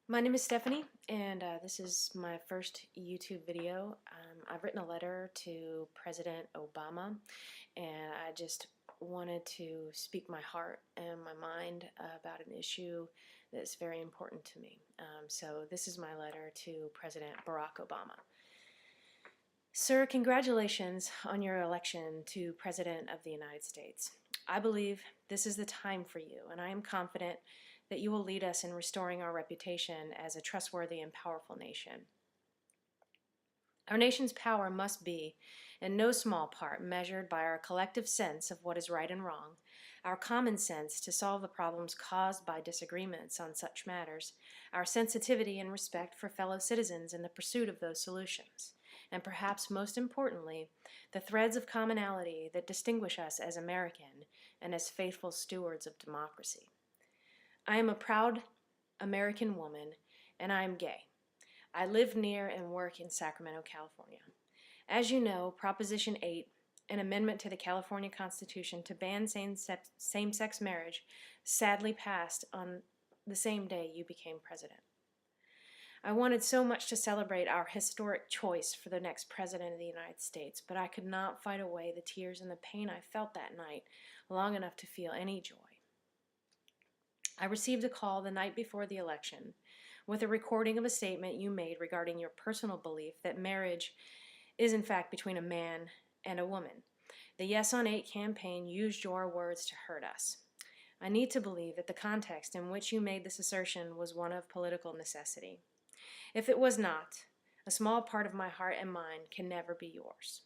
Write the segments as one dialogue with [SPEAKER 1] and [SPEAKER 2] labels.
[SPEAKER 1] My name is Stephanie, and this is my first YouTube video. I've written a letter to President Obama, and I just wanted to speak my heart and my mind about an issue that's very important to me. So this is my letter to President Barack Obama. Sir, congratulations on your election to President of the United States. I believe this is the time for you, and I am confident that you will lead us in restoring our reputation as a trustworthy and powerful nation. Our nation's power must be, in no small part, measured by our collective sense of what is right and wrong, our common sense to solve the problems caused by disagreements on such matters, our sensitivity and respect for fellow citizens in the pursuit of those solutions, and perhaps most importantly, the threads of commonality that distinguish us as American and as faithful stewards of democracy. I am a proud American woman, and I am gay. I live near and work in Sacramento, California. As you know, Proposition 8, an amendment to the California Constitution to ban same-sex marriage, sadly passed on the same day you became president. I wanted so much to celebrate our historic choice for the next president of the United States, but I could not fight away the tears and the pain I felt that night long enough to feel any joy. I received a call the night before the election with a recording of a statement you made regarding your personal belief that marriage is in fact between a man and a woman. The Yes on 8 campaign used your words to hurt us. I need to believe that the context in which you made this assertion was one of political necessity. If it was not, a small part of my heart and mind can never be yours.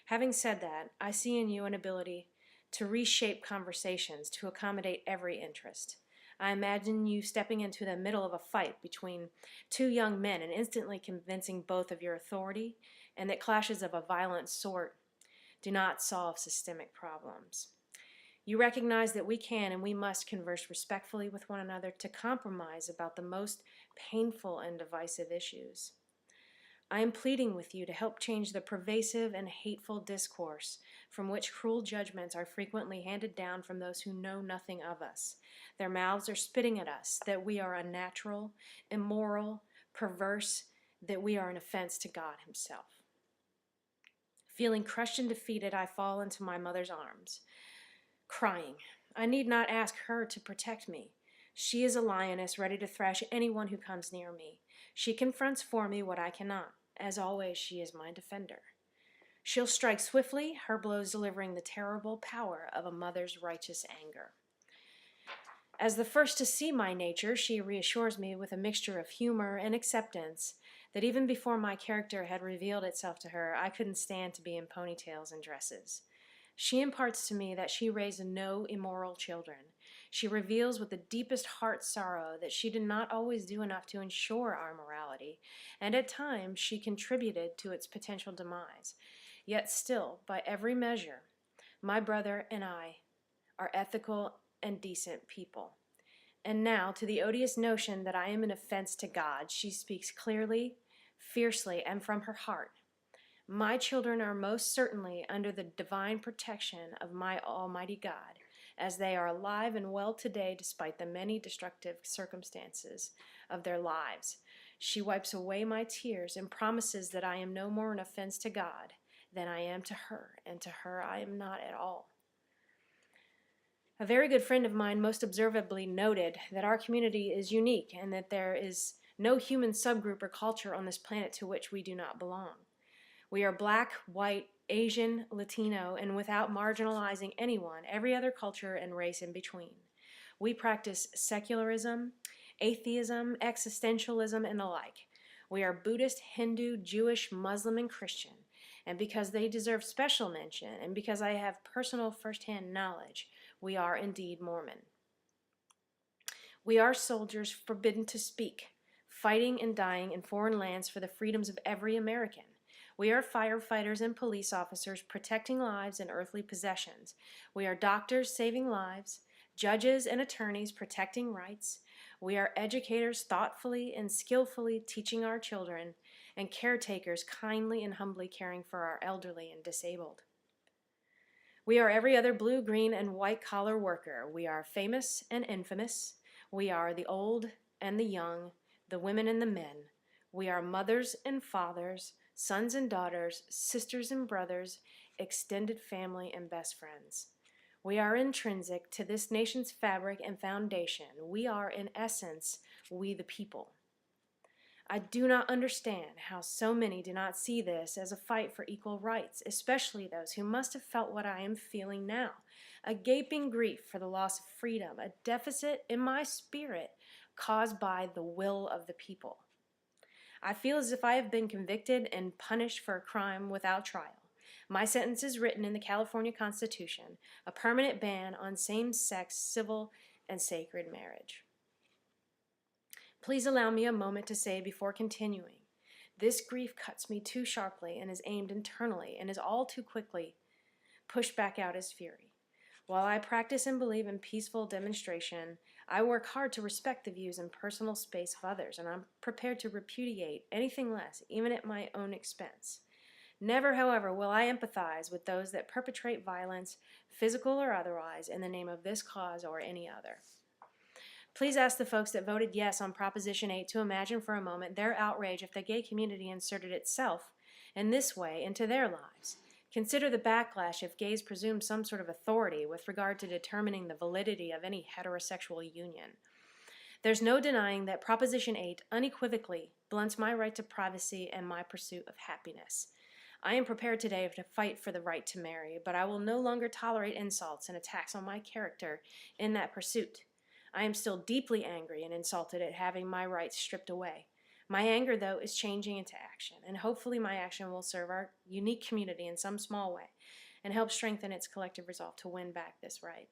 [SPEAKER 1] Having said that, I see in you an ability to reshape conversations to accommodate every interest. I imagine you stepping into the middle of a fight between two young men and instantly convincing both of your authority and that clashes of a violent sort do not solve systemic problems. You recognize that we can and we must converse respectfully with one another to compromise about the most painful and divisive issues. I am pleading with you to help change the pervasive and hateful discourse from which cruel judgments are frequently handed down from those who know nothing of us. Their mouths are spitting at us that we are unnatural, immoral, perverse, that we are an offense to God Himself. Feeling crushed and defeated, I fall into my mother's arms, crying. I need not ask her to protect me. She is a lioness ready to thrash anyone who comes near me. She confronts for me what I cannot. As always, she is my defender. She'll strike swiftly, her blows delivering the terrible power of a mother's righteous anger. As the first to see my nature, she reassures me with a mixture of humor and acceptance that even before my character had revealed itself to her, I couldn't stand to be in ponytails and dresses. She imparts to me that she raised no immoral children. She reveals with the deepest heart sorrow that she did not always do enough to ensure our morality, and at times she contributed to its potential demise. Yet still, by every measure, my brother and I are ethical and decent people. And now, to the odious notion that I am an offense to God, she speaks clearly, fiercely, and from her heart. My children are most certainly under the divine protection of my Almighty God, as they are alive and well today despite the many destructive circumstances of their lives. She wipes away my tears and promises that I am no more an offense to God than I am to her, and to her I am not at all. A very good friend of mine most observably noted that our community is unique and that there is no human subgroup or culture on this planet to which we do not belong. We are black, white, Asian, Latino, and without marginalizing anyone, every other culture and race in between. We practice secularism, atheism, existentialism, and the like. We are Buddhist, Hindu, Jewish, Muslim, and Christian. And because they deserve special mention, and because I have personal first-hand knowledge, we are indeed Mormon. We are soldiers forbidden to speak, fighting and dying in foreign lands for the freedoms of every American. We are firefighters and police officers protecting lives and earthly possessions. We are doctors saving lives, judges and attorneys protecting rights. We are educators thoughtfully and skillfully teaching our children, and caretakers kindly and humbly caring for our elderly and disabled. We are every other blue, green, and white-collar worker. We are famous and infamous. We are the old and the young, the women and the men. We are mothers and fathers, sons and daughters, sisters and brothers, extended family and best friends. We are intrinsic to this nation's fabric and foundation. We are, in essence, we the people. I do not understand how so many do not see this as a fight for equal rights, especially those who must have felt what I am feeling now, a gaping grief for the loss of freedom, a deficit in my spirit caused by the will of the people. I feel as if I have been convicted and punished for a crime without trial. My sentence is written in the California Constitution, a permanent ban on same-sex civil and sacred marriage. Please allow me a moment to say before continuing, this grief cuts me too sharply and is aimed internally and is all too quickly pushed back out as fury. While I practice and believe in peaceful demonstration, I work hard to respect the views and personal space of others, and I'm prepared to repudiate anything less, even at my own expense. Never, however, will I empathize with those that perpetrate violence, physical or otherwise, in the name of this cause or any other. Please ask the folks that voted yes on Proposition 8 to imagine for a moment their outrage if the gay community inserted itself in this way into their lives. Consider the backlash if gays presumed some sort of authority with regard to determining the validity of any heterosexual union. There's no denying that Proposition 8 unequivocally blunts my right to privacy and my pursuit of happiness. I am prepared today to fight for the right to marry, but I will no longer tolerate insults and attacks on my character in that pursuit. I am still deeply angry and insulted at having my rights stripped away. My anger, though, is changing into action, and hopefully my action will serve our unique community in some small way and help strengthen its collective resolve to win back this right.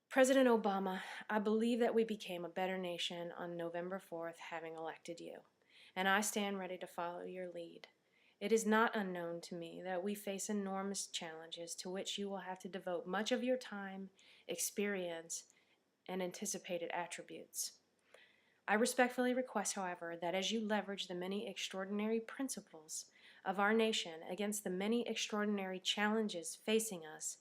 [SPEAKER 1] President Obama, I believe that we became a better nation on November 4th having elected you, and I stand ready to follow your lead. It is not unknown to me that we face enormous challenges to which you will have to devote much of your time, experience, and anticipated attributes. I respectfully request, however, that as you leverage the many extraordinary principles of our nation against the many extraordinary challenges facing us,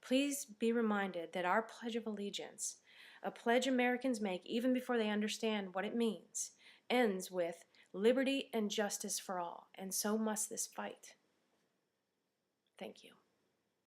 [SPEAKER 1] please be reminded that our Pledge of Allegiance, a pledge Americans make even before they understand what it means, ends with liberty and justice for all, and so must this fight. Thank you.